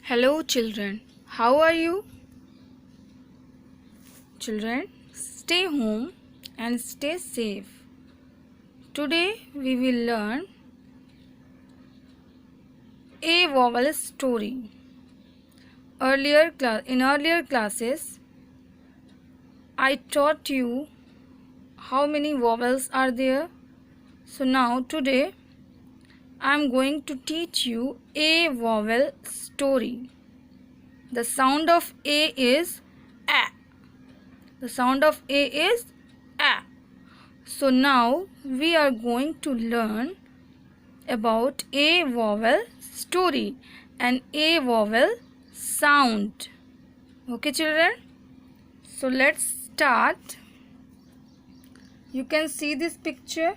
Hello children, how are you? Children, stay home and stay safe. Today we will learn a vowel story. In earlier classes, I taught you how many vowels are there. So now today I am going to teach you a vowel story. The sound of A is A. The sound of A is A. So now we are going to learn about a vowel story and a vowel sound. Okay children? So let's start. You can see this picture.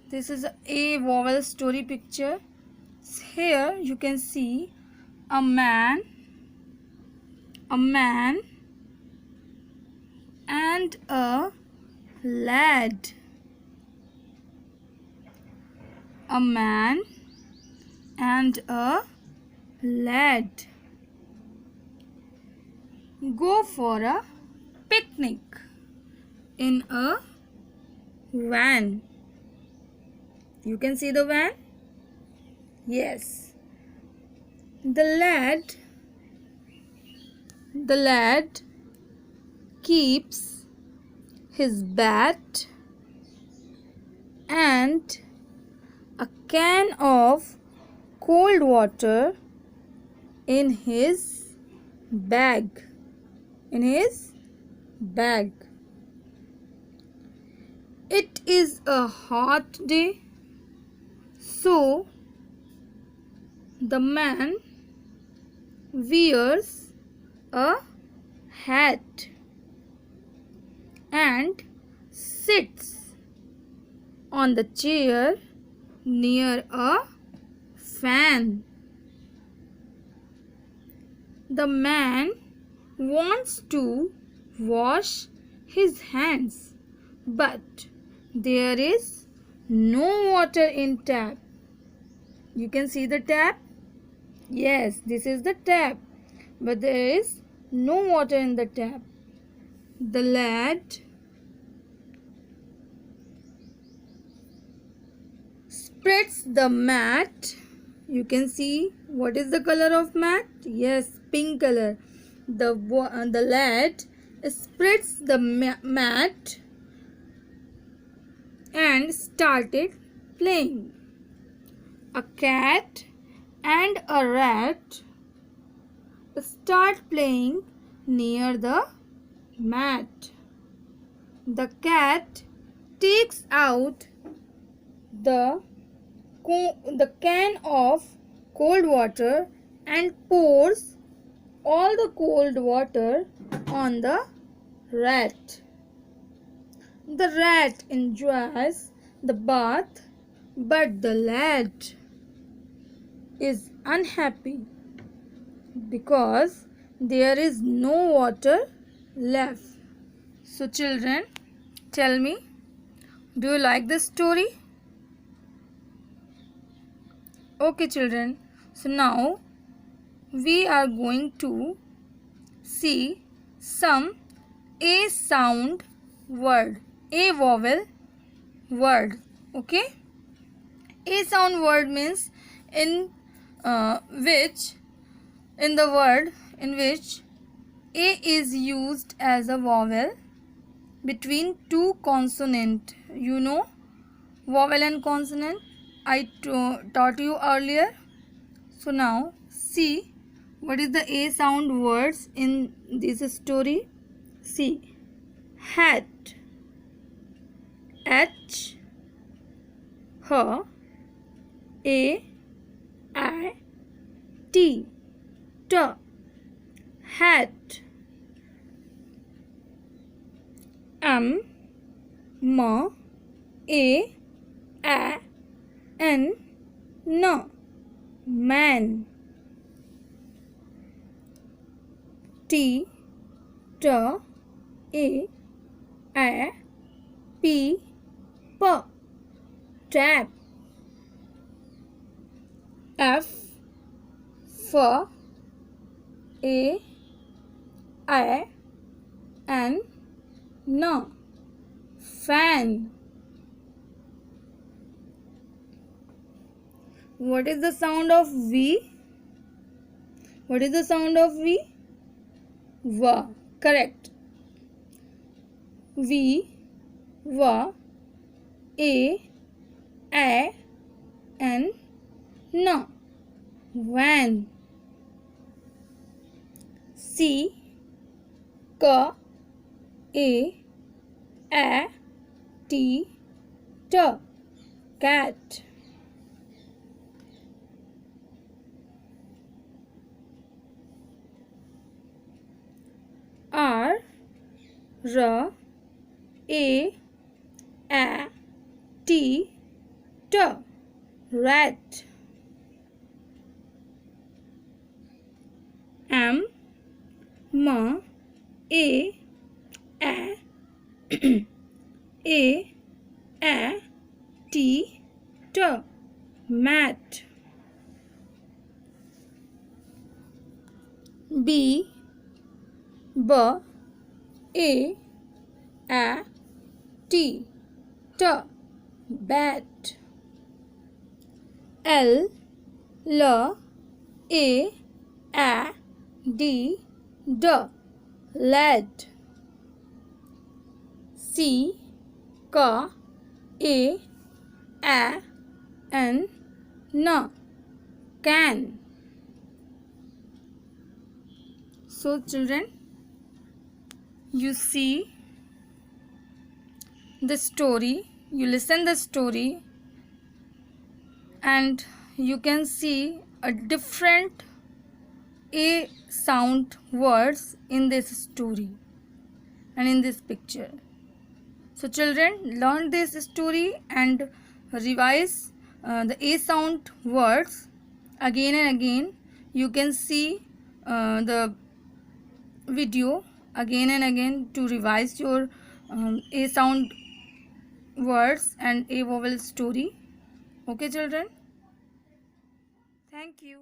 This is a vowel story picture. Here you can see a man and a lad. A man and a lad go for a picnic in a van. You can see the van? Yes. The lad keeps his bat and a can of cold water in his bag. It is a hot day, so the man wears a hat and sits on the chair near a fan. The man wants to wash his hands, but there is no water in tap. You can see the tap? Yes, this is the tap, but there is no water in the tap. The lad spreads the mat. You can see what is the color of mat? Yes, pink color. The lad spreads the mat and started playing. A cat and a rat start playing near the mat. The cat takes out the can of cold water and pours all the cold water on the rat. The rat enjoys the bath, but the lad is unhappy because there is no water left. So children, tell me, do you like this story? Okay children, so now we are going to see some A sound word, A vowel word. Okay? A sound word means in the word in which A is used as a vowel between two consonants. You know vowel and consonant. I taught you earlier. So now see what is the A sound words in this story. See, hat, H, H, A, I, T, T, hat. M, A, N, man. T, A, P, tap. F for A I N N, fan. What is the sound of V? What is the sound of V? V. Correct. V, V, A, N, N, van. C, K, A, T, cat. R, R, A, T, rat. M, M, A, T, mat. B, B, A, T, bat. L, L, A, D, lad. C, K, A, N, can. So children, you see the story, you listen the story, and you can see a different A sound words in this story and in this picture. So children, learn this story and revise the A sound words again and again. You can see the video again and again to revise your A sound words and A vowel story. Okay children? Thank you.